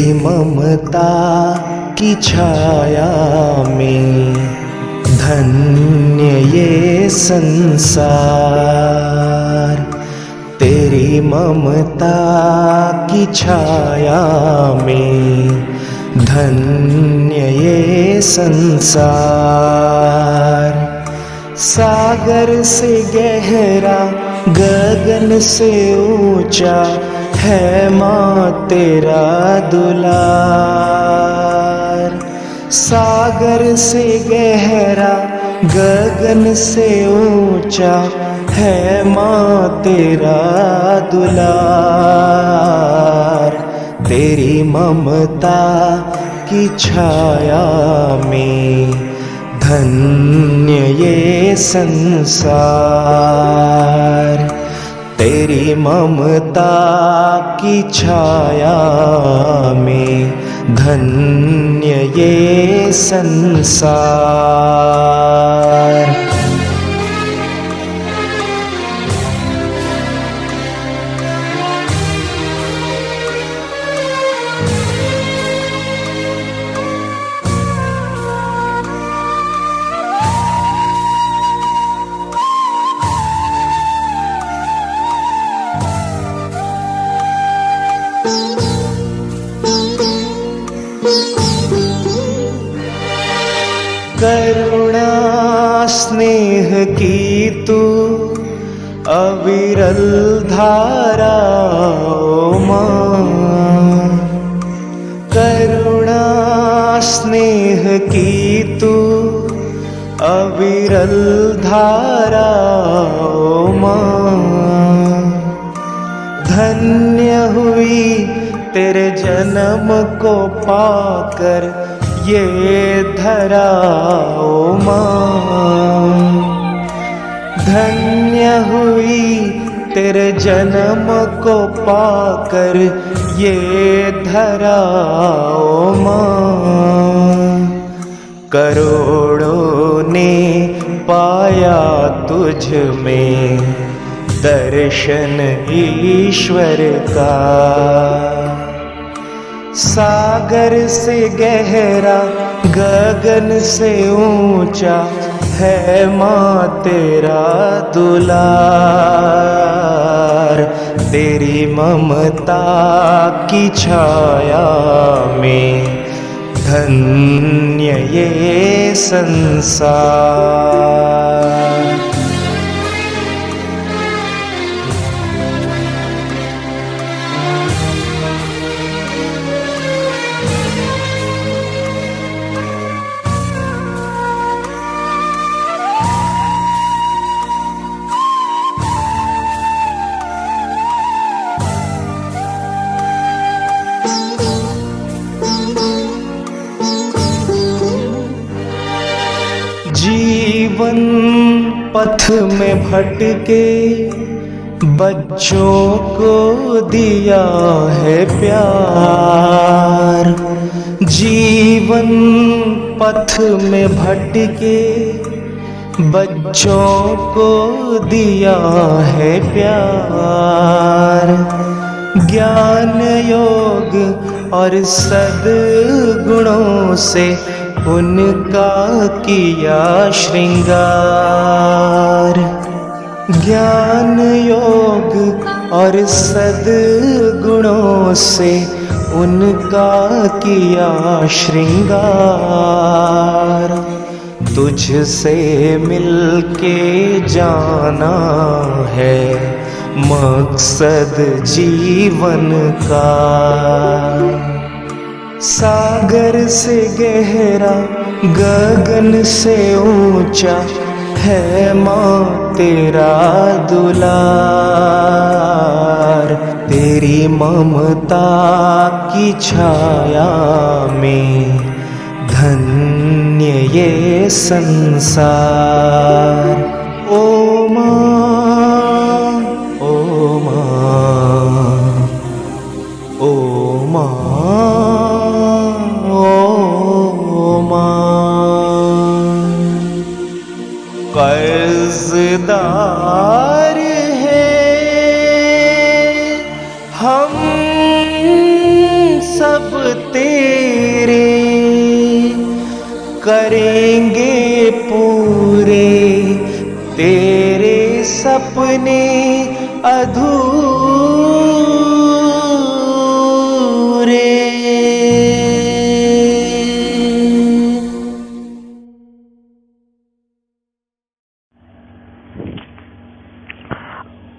तेरी ममता की छाया में धन्य ये संसार। तेरी ममता की छाया में धन्य ये संसार। सागर से गहरा गगन से ऊंचा है माँ तेरा दुलार। सागर से गहरा गगन से ऊंचा है माँ तेरा दुलार। तेरी ममता की छाया में धन्य ये संसार। तेरी ममता की छाया में धन्य ये संसार। करुणा स्नेह की तू अविरल धारा ओ माँ। करुणा स्नेह की तू अविरल धारा ओ माँ। धन्य हुई तेरे जन्म को पाकर ये धरा ओ माँ। धन्य हुई तेरे जन्म को पाकर ये धरा ओ माँ। करोड़ों ने पाया तुझ में दर्शन ईश्वर का। सागर से गहरा गगन से ऊंचा है माँ तेरा दुलार। तेरी ममता की छाया में धन्य ये संसार। जीवन पथ में भटके बच्चों को दिया है प्यार। जीवन पथ में भटके बच्चों को दिया है प्यार। ज्ञान योग और सद्गुणों से उनका किया श्रृंगार। ज्ञान योग और सद्गुणों से उनका किया श्रृंगार। तुझसे मिलके जाना है मकसद जीवन का। सागर से गहरा गगन से ऊंचा है माँ तेरा दुलार। तेरी ममता की छाया में धन्य ये संसार। ओ माँ, ओ माँ, ओ माँ, कर्जदार है हम सब तेरे करेंगे पूरे तेरे सपने अधूरे।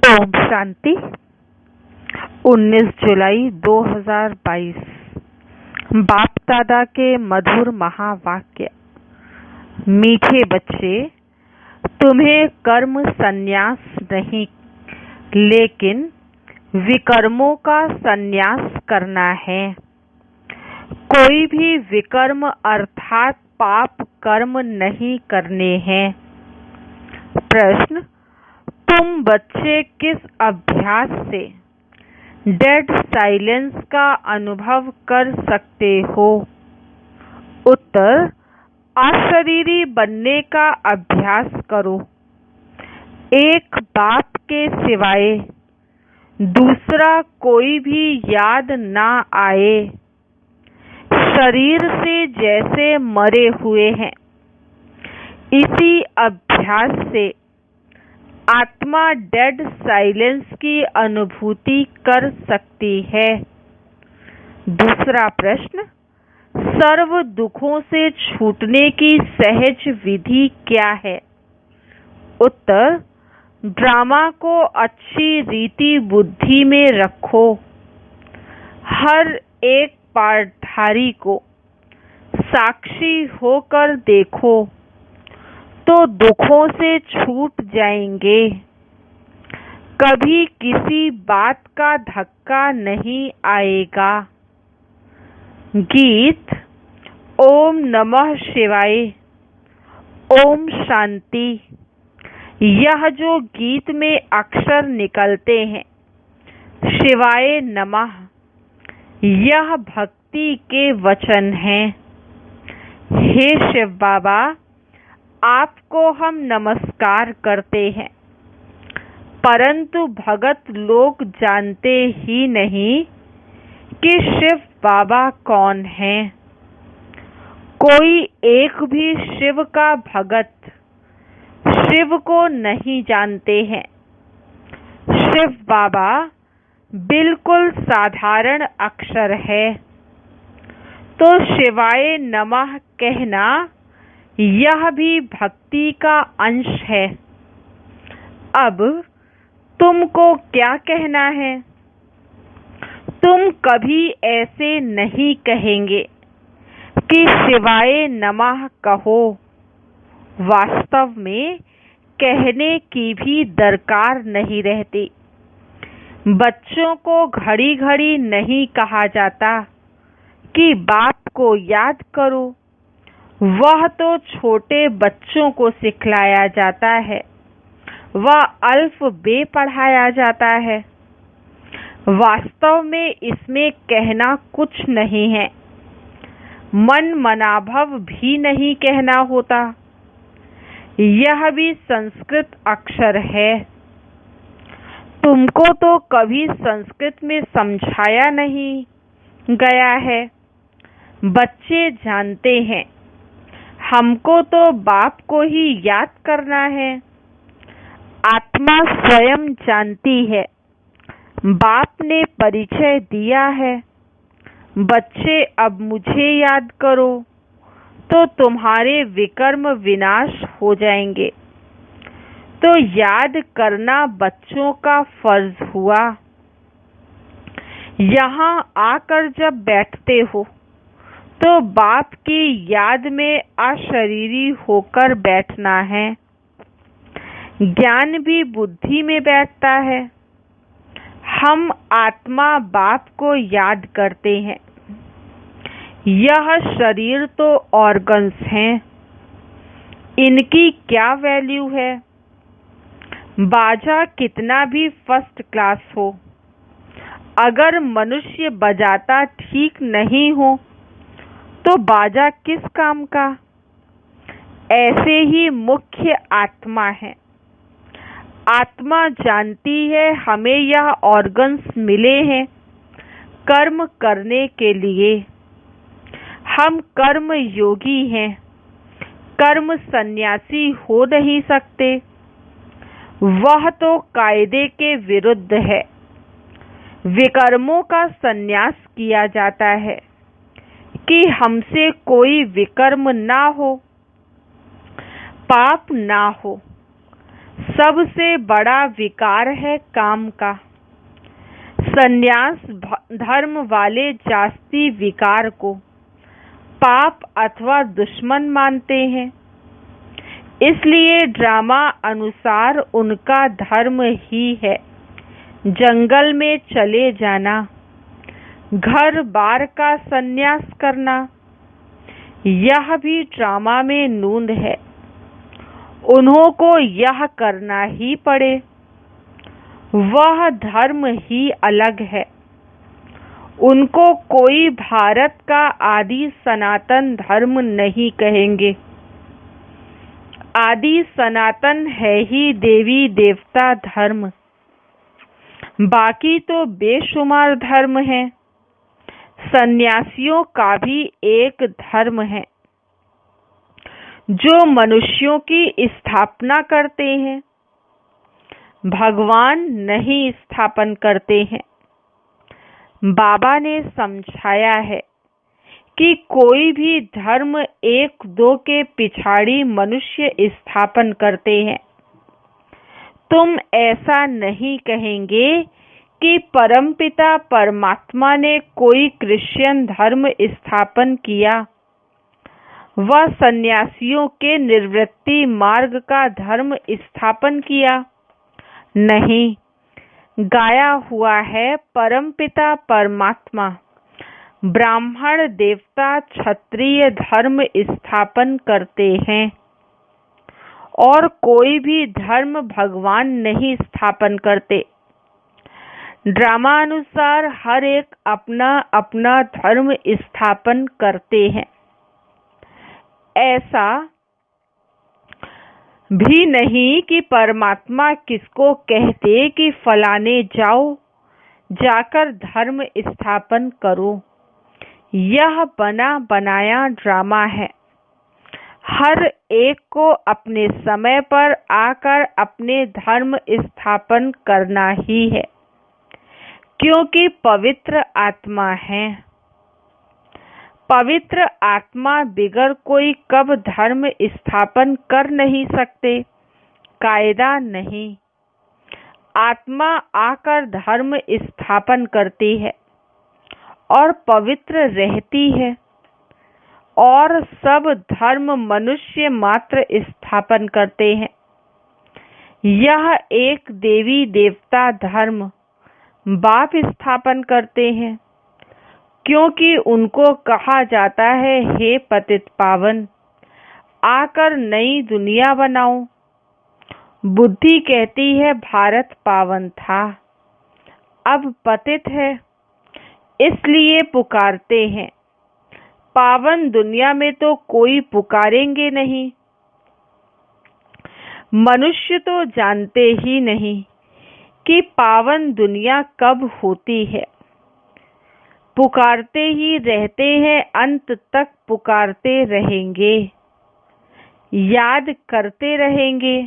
ओम शांति। 19 जुलाई 2022 बाप दादा के मधुर महावाक्य। मीठे बच्चे, तुम्हें कर्म संन्यास नहीं लेकिन विकर्मों का संन्यास करना है। कोई भी विकर्म अर्थात पाप कर्म नहीं करने हैं। प्रश्न: तुम बच्चे किस अभ्यास से डेड साइलेंस का अनुभव कर सकते हो? उत्तर: अशरीरी बनने का अभ्यास करो। एक बाप के सिवाय दूसरा कोई भी याद ना आए। शरीर से जैसे मरे हुए हैं, इसी अभ्यास से आत्मा डेड साइलेंस की अनुभूति कर सकती है। दूसरा प्रश्न: सर्व दुखों से छूटने की सहज विधि क्या है? उत्तर: ड्रामा को अच्छी रीति बुद्धि में रखो। हर एक पाठधारी को साक्षी होकर देखो तो दुखों से छूट जाएंगे। कभी किसी बात का धक्का नहीं आएगा। गीत। ओम नमः शिवाय। ओम शांति। यह जो गीत में अक्षर निकलते हैं, शिवाय नमः, यह भक्ति के वचन हैं। हे शिव बाबा, आपको हम नमस्कार करते हैं, परंतु भगत लोग जानते ही नहीं कि शिव बाबा कौन हैं। कोई एक भी शिव का भगत शिव को नहीं जानते हैं। शिव बाबा बिल्कुल साधारण अक्षर है, तो शिवाय नमः कहना यह भी भक्ति का अंश है। अब तुमको क्या कहना है? तुम कभी ऐसे नहीं कहेंगे कि शिवाय नमः कहो। वास्तव में कहने की भी दरकार नहीं रहती। बच्चों को घड़ी घड़ी नहीं कहा जाता कि बाप को याद करो। वह तो छोटे बच्चों को सिखलाया जाता है, वह अल्फ़बे पढ़ाया जाता है। वास्तव में इसमें कहना कुछ नहीं है। मन मनाभव भी नहीं कहना होता। यह भी संस्कृत अक्षर है। तुमको तो कभी संस्कृत में समझाया नहीं गया है। बच्चे जानते हैं, हमको तो बाप को ही याद करना है। आत्मा स्वयं जानती है, बाप ने परिचय दिया है। बच्चे, अब मुझे याद करो तो तुम्हारे विकर्म विनाश हो जाएंगे। तो याद करना बच्चों का फर्ज हुआ। यहाँ आकर जब बैठते हो तो बाप की याद में अशरीरी होकर बैठना है। ज्ञान भी बुद्धि में बैठता है। हम आत्मा बाप को याद करते हैं। यह शरीर तो ऑर्गन्स हैं, इनकी क्या वैल्यू है? बाजा कितना भी फर्स्ट क्लास हो, अगर मनुष्य बजाता ठीक नहीं हो तो बाजा किस काम का? ऐसे ही मुख्य आत्मा है। आत्मा जानती है हमें यह ऑर्गन्स मिले हैं कर्म करने के लिए। हम कर्म योगी हैं, कर्म सन्यासी हो नहीं सकते। वह तो कायदे के विरुद्ध है। विकर्मों का सन्यास किया जाता है कि हमसे कोई विकर्म ना हो, पाप ना हो। सबसे बड़ा विकार है काम का। सन्यास धर्म वाले जास्ती विकार को पाप अथवा दुश्मन मानते हैं। इसलिए ड्रामा अनुसार उनका धर्म ही है जंगल में चले जाना, घर बार का सन्यास करना। यह भी ड्रामा में नूंद है। उन्हों को यह करना ही पड़े। वह धर्म ही अलग है। उनको कोई भारत का आदि सनातन धर्म नहीं कहेंगे। आदि सनातन है ही देवी देवता धर्म। बाकी तो बेशुमार धर्म है। सन्यासियों का भी एक धर्म है जो मनुष्यों की स्थापना करते हैं, भगवान नहीं स्थापन करते हैं। बाबा ने समझाया है कि कोई भी धर्म एक दो के पिछाड़ी मनुष्य स्थापन करते हैं। तुम ऐसा नहीं कहेंगे कि परमपिता परमात्मा ने कोई क्रिश्चियन धर्म स्थापन किया, वह सन्यासियों के निवृत्ति मार्ग का धर्म स्थापन किया। नहीं, गाया हुआ है परमपिता परमात्मा ब्राह्मण देवता क्षत्रिय धर्म स्थापन करते हैं और कोई भी धर्म भगवान नहीं स्थापन करते। ड्रामा अनुसार हर एक अपना अपना धर्म स्थापन करते हैं। ऐसा भी नहीं कि परमात्मा किसको कहते कि फलाने जाओ, जाकर धर्म स्थापन करो। यह बना बनाया ड्रामा है। हर एक को अपने समय पर आकर अपने धर्म स्थापन करना ही है, क्योंकि पवित्र आत्मा है। पवित्र आत्मा बिगर कोई कब धर्म स्थापन कर नहीं सकते, कायदा नहीं। आत्मा आकर धर्म स्थापन करती है और पवित्र रहती है, और सब धर्म मनुष्य मात्र स्थापन करते हैं। यह एक देवी देवता धर्म बाप स्थापन करते हैं, क्योंकि उनको कहा जाता है, हे पतित पावन, आकर नई दुनिया बनाओ। बुद्धि कहती है भारत पावन था, अब पतित है, इसलिए पुकारते हैं। पावन दुनिया में तो कोई पुकारेंगे नहीं। मनुष्य तो जानते ही नहीं कि पावन दुनिया कब होती है। पुकारते ही रहते हैं, अंत तक पुकारते रहेंगे, याद करते रहेंगे।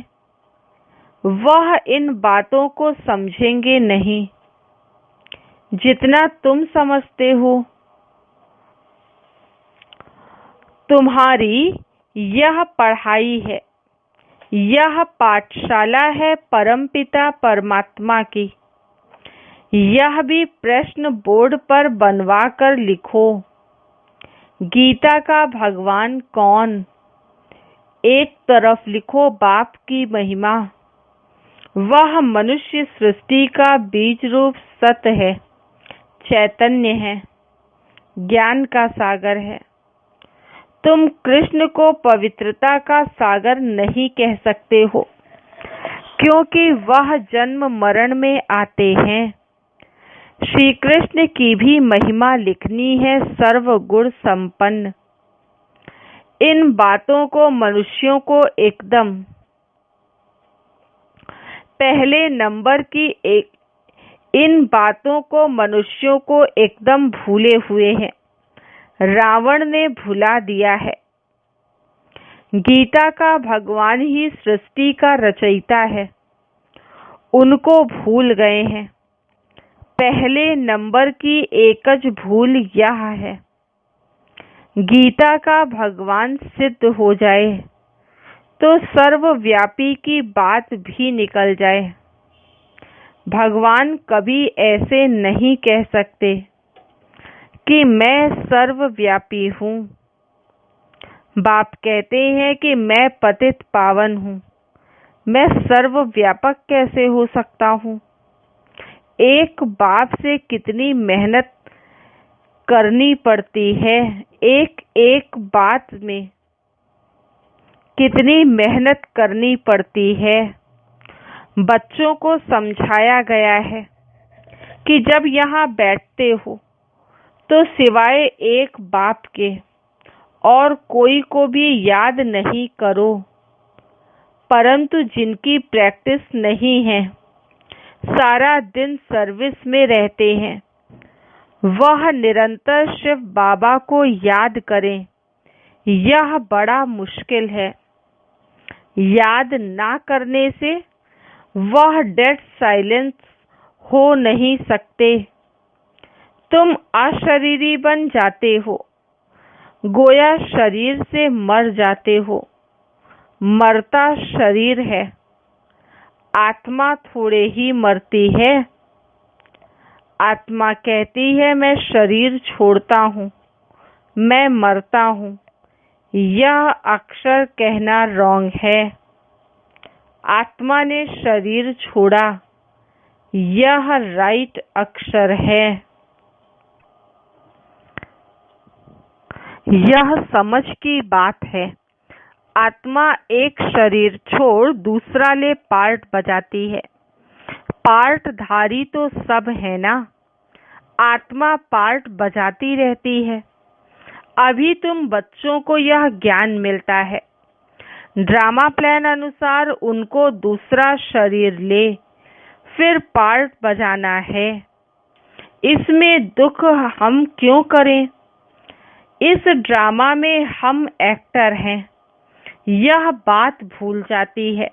वह इन बातों को समझेंगे नहीं जितना तुम समझते हो। तुम्हारी यह पढ़ाई है, यह पाठशाला है परमपिता परमात्मा की। यह भी प्रश्न बोर्ड पर बनवा कर लिखो। गीता का भगवान कौन? एक तरफ लिखो बाप की महिमा। वह मनुष्य सृष्टि का बीज रूप सत्य है, चैतन्य है, ज्ञान का सागर है। तुम कृष्ण को पवित्रता का सागर नहीं कह सकते हो, क्योंकि वह जन्म मरण में आते हैं। श्री कृष्ण की भी महिमा लिखनी है, सर्वगुण संपन्न। इन बातों को मनुष्यों को एकदम पहले नंबर की इन बातों को मनुष्यों को एकदम भूले हुए हैं। रावण ने भुला दिया है। गीता का भगवान ही सृष्टि का रचयिता है, उनको भूल गए हैं। पहले नंबर की एकच भूल यह है, गीता का भगवान सिद्ध हो जाए तो सर्वव्यापी की बात भी निकल जाए। भगवान कभी ऐसे नहीं कह सकते कि मैं सर्वव्यापी हूँ। बाप कहते हैं कि मैं पतित पावन हूँ, मैं सर्वव्यापक कैसे हो सकता हूँ? एक बाप से कितनी मेहनत करनी पड़ती है, एक एक बात में कितनी मेहनत करनी पड़ती है। बच्चों को समझाया गया है कि जब यहाँ बैठते हो तो सिवाय एक बाप के और कोई को भी याद नहीं करो। परंतु जिनकी प्रैक्टिस नहीं है, सारा दिन सर्विस में रहते हैं, वह निरंतर शिव बाबा को याद करें। यह बड़ा मुश्किल है। याद ना करने से वह डेड साइलेंस हो नहीं सकते। तुम अशरीरी बन जाते हो, गोया शरीर से मर जाते हो। मरता शरीर है, आत्मा थोड़े ही मरती है। आत्मा कहती है मैं शरीर छोड़ता हूँ, मैं मरता हूँ। यह अक्षर कहना रॉन्ग है। आत्मा ने शरीर छोड़ा, यह राइट अक्षर है। यह समझ की बात है। आत्मा एक शरीर छोड़ दूसरा ले पार्ट बजाती है। पार्ट धारी तो सब है ना, आत्मा पार्ट बजाती रहती है। अभी तुम बच्चों को यह ज्ञान मिलता है। ड्रामा प्लान अनुसार उनको दूसरा शरीर ले फिर पार्ट बजाना है। इसमें दुख हम क्यों करें? इस ड्रामा में हम एक्टर हैं, यह बात भूल जाती है।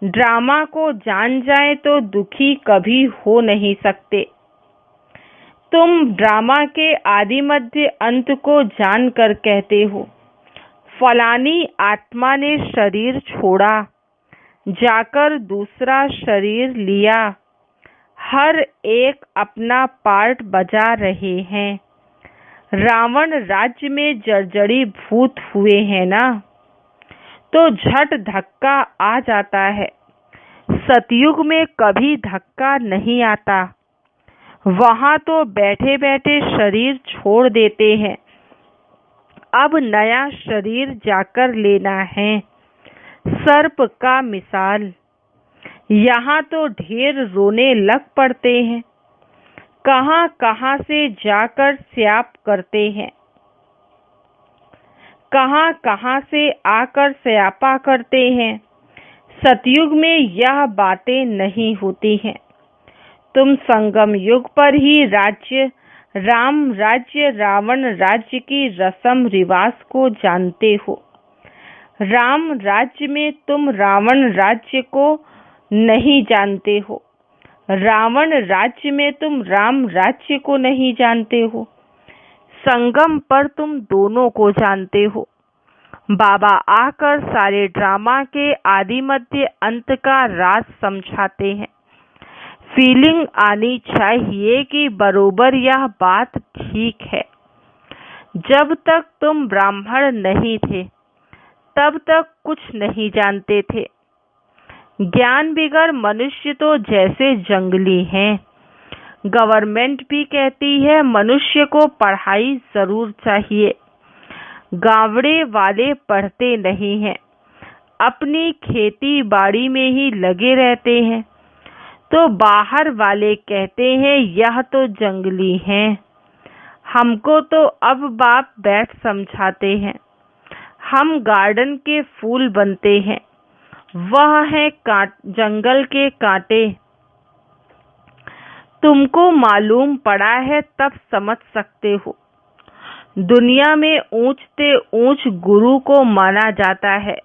ड्रामा को जान जाए तो दुखी कभी हो नहीं सकते। तुम ड्रामा के आदि मध्य अंत को जानकर कहते हो फलानी आत्मा ने शरीर छोड़ा, जाकर दूसरा शरीर लिया। हर एक अपना पार्ट बजा रहे हैं। रावण राज्य में जर्जरी भूत हुए हैं ना, तो झट धक्का आ जाता है। सतयुग में कभी धक्का नहीं आता। वहां तो बैठे बैठे शरीर छोड़ देते हैं। अब नया शरीर जाकर लेना है। सर्प का मिसाल, यहाँ तो ढेर रोने लग पड़ते हैं। कहाँ कहाँ से जाकर स्याप करते हैं, कहाँ कहाँ से आकर स्यापा करते हैं। सतयुग में यह बातें नहीं होती हैं। तुम संगम युग पर ही राम राज्य रावण राज्य की रस्म रिवाज को जानते हो। राम राज्य में तुम रावण राज्य को नहीं जानते हो। रावण राज्य में तुम राम राज्य को नहीं जानते हो। संगम पर तुम दोनों को जानते हो। बाबा आकर सारे ड्रामा के आदि मध्य अंत का राज समझाते हैं। फीलिंग आनी चाहिए कि बरोबर यह बात ठीक है। जब तक तुम ब्राह्मण नहीं थे तब तक कुछ नहीं जानते थे। ज्ञान बिगर मनुष्य तो जैसे जंगली हैं। गवर्नमेंट भी कहती है मनुष्य को पढ़ाई जरूर चाहिए। गावड़े वाले पढ़ते नहीं हैं, अपनी खेती बाड़ी में ही लगे रहते हैं। तो बाहर वाले कहते हैं यह तो जंगली हैं। हमको तो अब बाप बैठ समझाते हैं। हम गार्डन के फूल बनते हैं, वह है जंगल के कांटे। तुमको मालूम पड़ा है तब समझ सकते हो। दुनिया में ऊंच से ऊंच गुरु को माना जाता है,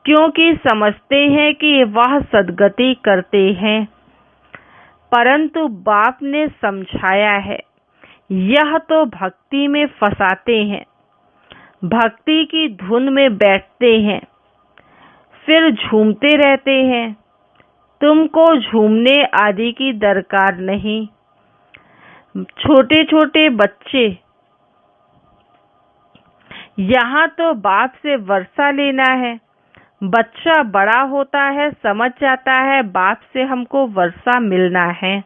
क्योंकि समझते हैं कि वह सद्गति करते हैं। परंतु बाप ने समझाया है, यह तो भक्ति में फंसाते हैं, भक्ति की धुन में बैठते हैं, फिर झूमते रहते हैं। तुमको झूमने आदि की दरकार नहीं। छोटे छोटे बच्चे, यहाँ तो बाप से वर्षा लेना है। बच्चा बड़ा होता है, समझ जाता है बाप से हमको वर्षा मिलना है।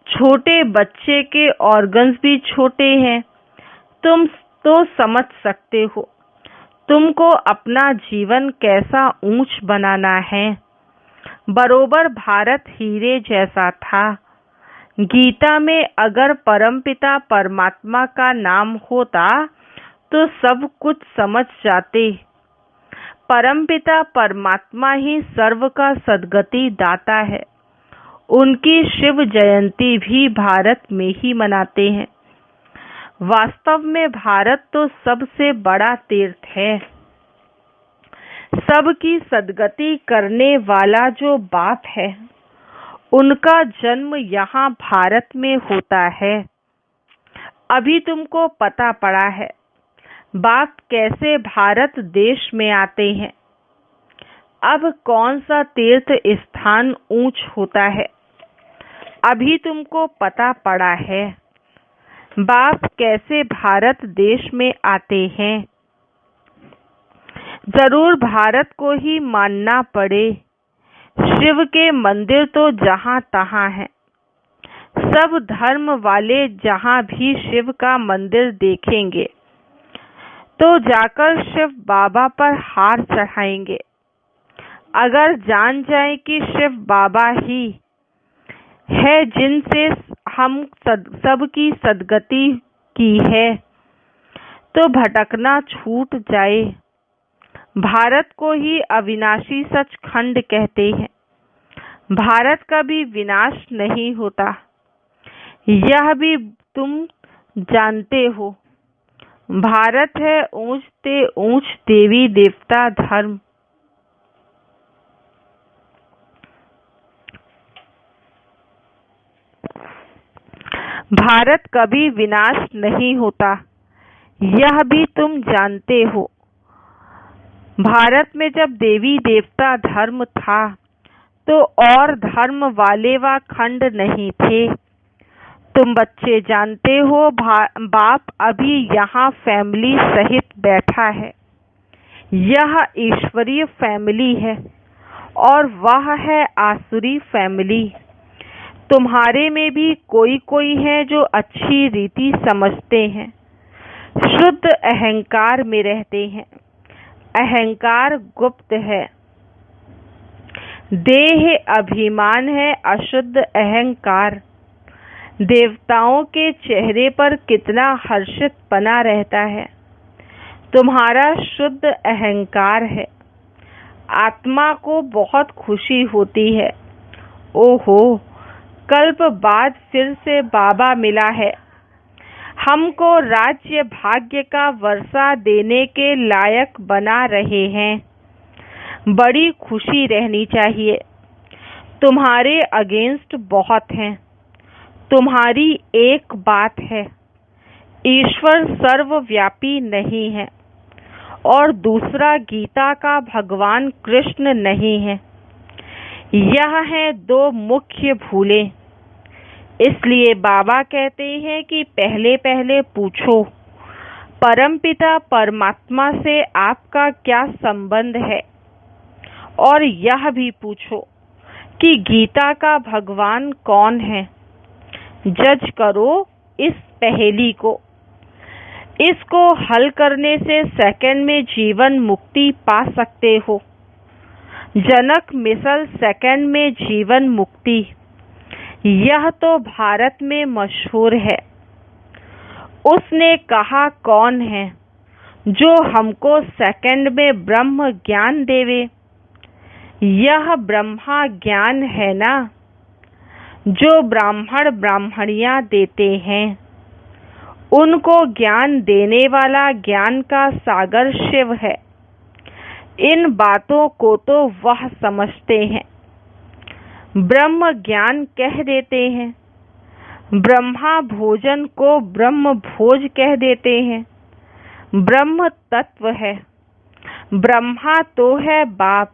छोटे बच्चे के ऑर्गन्स भी छोटे हैं। तुम तो समझ सकते हो तुमको अपना जीवन कैसा ऊंच बनाना है। बरोबर भारत हीरे जैसा था। गीता में अगर परमपिता परमात्मा का नाम होता तो सब कुछ समझ जाते। परमपिता परमात्मा ही सर्व का सद्गति दाता है। उनकी शिव जयंती भी भारत में ही मनाते हैं। वास्तव में भारत तो सबसे बड़ा तीर्थ है। सबकी सद्गति करने वाला जो बाप है, उनका जन्म यहाँ भारत में होता है। अभी तुमको पता पड़ा है बाप कैसे भारत देश में आते हैं। अब कौन सा तीर्थ स्थान ऊंच होता है, अभी तुमको पता पड़ा है। बाप कैसे भारत देश में आते हैं। जरूर भारत को ही मानना पड़े। शिव के मंदिर तो जहाँ तहाँ हैं। सब धर्म वाले जहाँ भी शिव का मंदिर देखेंगे तो जाकर शिव बाबा पर हार चढ़ाएंगे। अगर जान जाए कि शिव बाबा ही है जिनसे हम सबकी सद्गति की है, तो भटकना छूट जाए। भारत को ही अविनाशी सचखंड कहते हैं। भारत का भी विनाश नहीं होता, यह भी तुम जानते हो। भारत है ऊंच से ऊंच देवी देवता धर्म। भारत कभी विनाश नहीं होता, यह भी तुम जानते हो। भारत में जब देवी देवता धर्म था तो और धर्म वाले व खंड नहीं थे। तुम बच्चे जानते हो बाप अभी यहाँ फैमिली सहित बैठा है। यह ईश्वरीय फैमिली है और वह है आसुरी फैमिली। तुम्हारे में भी कोई कोई है जो अच्छी रीति समझते हैं, शुद्ध अहंकार में रहते हैं। अहंकार गुप्त है, देह अभिमान है अशुद्ध अहंकार। देवताओं के चेहरे पर कितना हर्षित पना रहता है। तुम्हारा शुद्ध अहंकार है। आत्मा को बहुत खुशी होती है। ओहो, कल्प बाद फिर से बाबा मिला है। हमको राज्य भाग्य का वर्षा देने के लायक बना रहे हैं। बड़ी खुशी रहनी चाहिए। तुम्हारे अगेंस्ट बहुत हैं। तुम्हारी एक बात है, ईश्वर सर्वव्यापी नहीं है और दूसरा गीता का भगवान कृष्ण नहीं है। यह है दो मुख्य भूलें। इसलिए बाबा कहते हैं कि पहले पहले पूछो परमपिता परमात्मा से आपका क्या संबंध है, और यह भी पूछो कि गीता का भगवान कौन है। जज करो इस पहेली को। इसको हल करने से सेकंड में जीवन मुक्ति पा सकते हो। जनक मिसल सेकंड में जीवन मुक्ति, यह तो भारत में मशहूर है। उसने कहा कौन है जो हमको सेकंड में ब्रह्म ज्ञान देवे। यह ब्रह्मा ज्ञान है ना, जो ब्राह्मण ब्राह्मणियां देते हैं। उनको ज्ञान देने वाला ज्ञान का सागर शिव है। इन बातों को तो वह समझते हैं, ब्रह्म ज्ञान कह देते हैं। ब्रह्मा भोजन को ब्रह्म भोज कह देते हैं। ब्रह्म तत्व है। ब्रह्मा तो है बाप,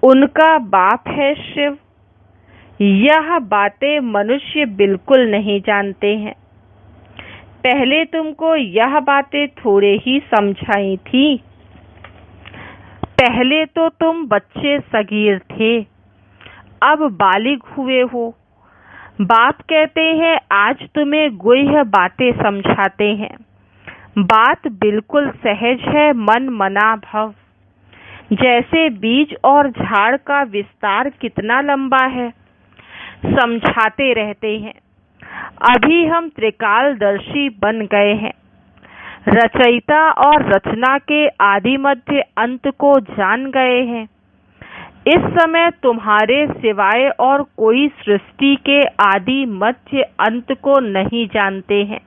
उनका बाप है शिव। यह बातें मनुष्य बिल्कुल नहीं जानते हैं। पहले तुमको यह बातें थोड़े ही समझाई थी। पहले तो तुम बच्चे सगीर थे, अब बालिग हुए हो। बाप कहते हैं आज तुम्हें गुह्य बातें समझाते हैं। बात बिल्कुल सहज है, मन मना भव। जैसे बीज और झाड़ का विस्तार कितना लंबा है, समझाते रहते हैं। अभी हम त्रिकालदर्शी बन गए हैं। रचयिता और रचना के आदि मध्य अंत को जान गए हैं। इस समय तुम्हारे सिवाय और कोई सृष्टि के आदि मध्य अंत को नहीं जानते हैं।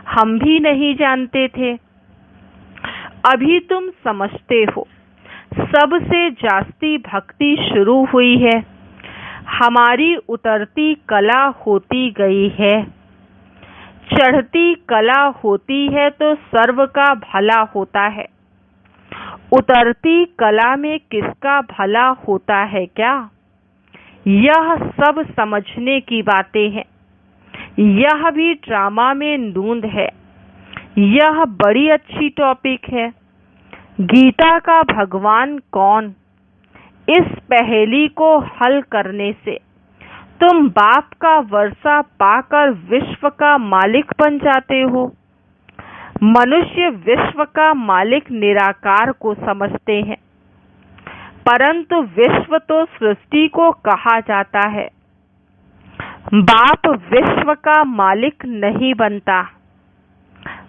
हम भी नहीं जानते थे, अभी तुम समझते हो। सबसे जास्ती भक्ति शुरू हुई है, हमारी उतरती कला होती गई है। चढ़ती कला होती है तो सर्व का भला होता है। उतरती कला में किसका भला होता है क्या? यह सब समझने की बातें हैं। यह भी ड्रामा में नूंद है। यह बड़ी अच्छी टॉपिक है। गीता का भगवान कौन? इस पहेली को हल करने से तुम बाप का वर्षा पाकर विश्व का मालिक बन जाते हो। मनुष्य विश्व का मालिक निराकार को समझते हैं, परंतु विश्व तो सृष्टि को कहा जाता है। बाप विश्व का मालिक नहीं बनता।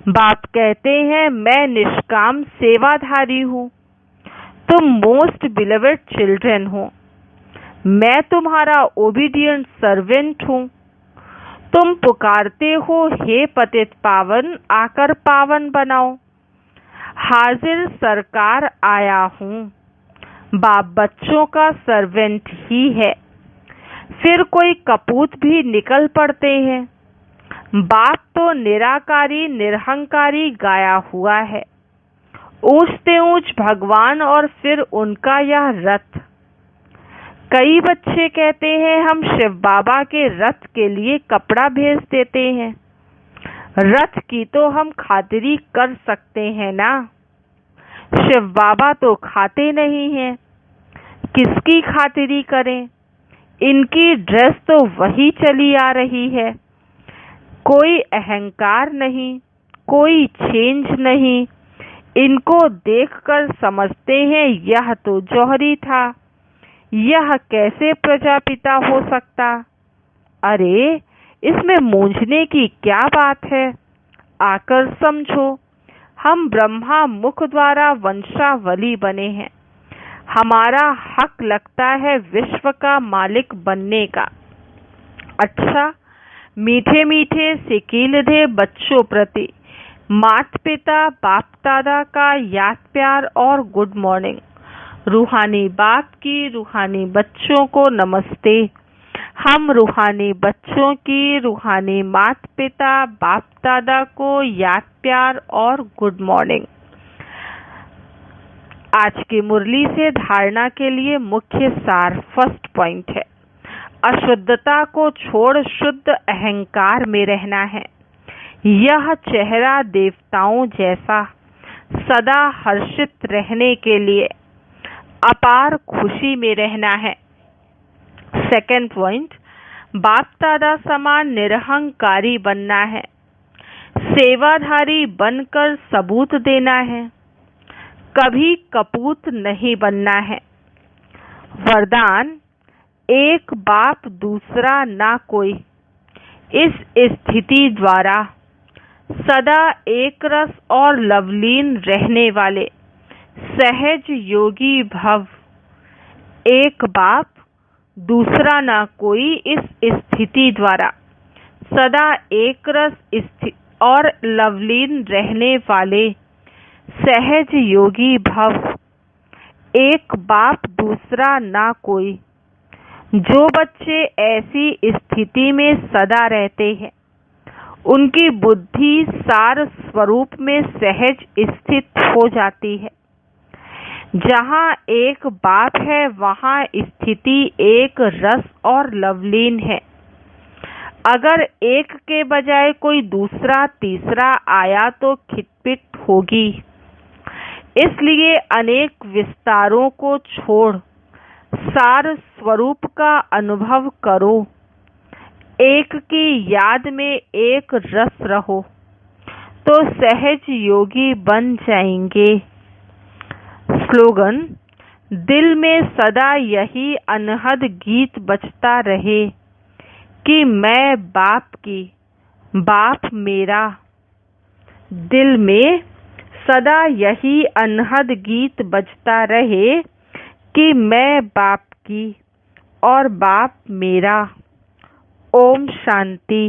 बाप कहते हैं मैं निष्काम सेवाधारी हूँ, तुम मोस्ट बिलवेड चिल्ड्रन हो। मैं तुम्हारा ओबीडियंट सर्वेंट हूँ। तुम पुकारते हो हे पतित पावन, आकर पावन बनाओ। हाजिर सरकार आया हूँ। बाप बच्चों का सर्वेंट ही है। फिर कोई कपूत भी निकल पड़ते हैं। बाप तो निराकारी निरहंकारी गाया हुआ है। ऊंचते ऊंच भगवान और फिर उनका यह रथ। कई बच्चे कहते हैं हम शिव बाबा के रथ के लिए कपड़ा भेज देते हैं। रथ की तो हम खातिरी कर सकते हैं ना। शिव बाबा तो खाते नहीं हैं, किसकी खातिरी करें? इनकी ड्रेस तो वही चली आ रही है। कोई अहंकार नहीं, कोई चेंज नहीं। इनको देखकर समझते हैं यह तो जौहरी था, यह कैसे प्रजापिता हो सकता? अरे इसमें मूंझने की क्या बात है? आकर समझो। हम ब्रह्मा मुख द्वारा वंशावली बने हैं। हमारा हक लगता है विश्व का मालिक बनने का। अच्छा, मीठे मीठे सिकीलधे बच्चों प्रति मात पिता बाप दादा का याद प्यार और गुड मॉर्निंग। रूहानी बाप की रूहानी बच्चों को नमस्ते। हम रूहानी बच्चों की रूहानी मात पिता बाप दादा को याद प्यार और गुड मॉर्निंग। आज की मुरली से धारणा के लिए मुख्य सार फर्स्ट पॉइंट है, अशुद्धता को छोड़ शुद्ध अहंकार में रहना है। यह चेहरा देवताओं जैसा सदा हर्षित रहने के लिए अपार खुशी में रहना है। सेकंड पॉइंट, बाप दादा समान निरहंकारी बनना है। सेवाधारी बनकर सबूत देना है, कभी कपूत नहीं बनना है। वरदान, एक बाप दूसरा ना कोई। इस स्थिति द्वारा सदा एक रस और लवलीन रहने वाले सहज योगी भव। एक बाप दूसरा ना कोई, इस स्थिति द्वारा सदा एक रस और लवलीन रहने वाले सहज योगी भव। एक बाप दूसरा ना कोई। जो बच्चे ऐसी स्थिति में सदा रहते हैं उनकी बुद्धि सार स्वरूप में सहज स्थित हो जाती है। जहाँ एक बाप है वहाँ स्थिति एक रस और लवलीन है। अगर एक के बजाय कोई दूसरा तीसरा आया तो खिटपिट होगी। इसलिए अनेक विस्तारों को छोड़ सार स्वरूप का अनुभव करो। एक की याद में एक रस रहो तो सहज योगी बन जाएंगे। स्लोगन: दिल में सदा यही अनहद गीत बजता रहे कि मैं बाप की, बाप मेरा। दिल में सदा यही अनहद गीत बजता रहे कि मैं बाप की और बाप मेरा। ओम शांति।